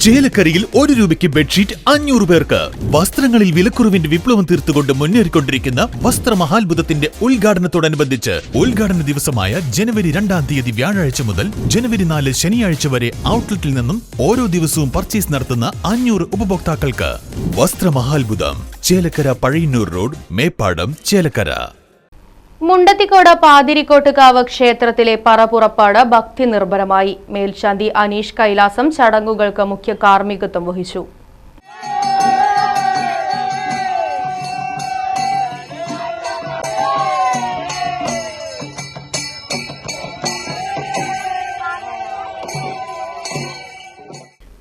ചേലക്കരയിൽ 1 രൂപയ്ക്ക് ബെഡ്ഷീറ്റ് 500 പേർക്ക്. വസ്ത്രങ്ങളിൽ വിലക്കുറവിന്റെ വിപ്ലവം തീർത്തുകൊണ്ട് മുന്നേറിക്കൊണ്ടിരിക്കുന്ന വസ്ത്രമഹാത്ഭുതത്തിന്റെ ഉദ്ഘാടനത്തോടനുബന്ധിച്ച് ഉദ്ഘാടന ദിവസമായ ജനുവരി 2-ാം തീയതി വ്യാഴാഴ്ച മുതൽ ജനുവരി 4 ശനിയാഴ്ച വരെ ഔട്ട്ലെറ്റിൽ നിന്നും ഓരോ ദിവസവും പർച്ചേസ് നടത്തുന്ന 500 ഉപഭോക്താക്കൾക്ക് വസ്ത്രമഹാത്ഭുതം, ചേലക്കര പഴയന്നൂർ റോഡ്, മേപ്പാടം, ചേലക്കര. മുണ്ടത്തിക്കോട് പാതിരിക്കോട്ടുകാവ് ക്ഷേത്രത്തിലെ പറപുറപ്പാട് ഭക്തി നിർഭരമായി. മേൽശാന്തി അനീഷ് കൈലാസം ചടങ്ങുകൾക്ക് മുഖ്യ കാർമ്മികത്വം വഹിച്ചു.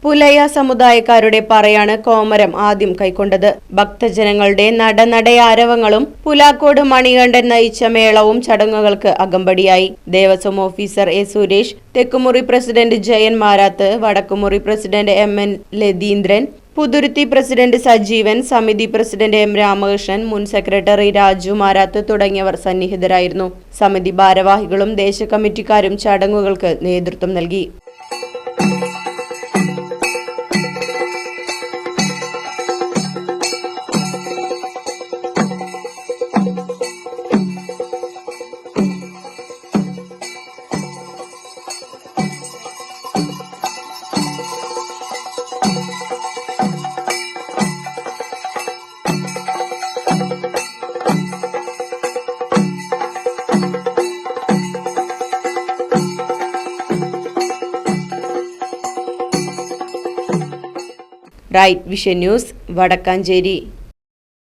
പുലയ സമുദായക്കാരുടെ പറയാണ് കോമരം ആദ്യം കൈക്കൊണ്ടത്. ഭക്തജനങ്ങളുടെ നടനടയാരവങ്ങളും പുലാക്കോട് മണികണ്ഠൻ നയിച്ച മേളവും ചടങ്ങുകൾക്ക് അകമ്പടിയായി. Devaswom officer A Suresh, Thekkumuri president Jayan Marath, Vadakkumuri president MN Latheendran, Puthurutthi president Sajeevan, സമിതി പ്രസിഡന്റ് M രാമകൃഷ്ണൻ, മുൻ സെക്രട്ടറി രാജു മാരാത്ത് തുടങ്ങിയവർ സന്നിഹിതരായിരുന്നു. സമിതി ഭാരവാഹികളും ദേശകമ്മിറ്റിക്കാരും ചടങ്ങുകൾക്ക് നേതൃത്വം നൽകി. Right vision news, Vadakkanchery.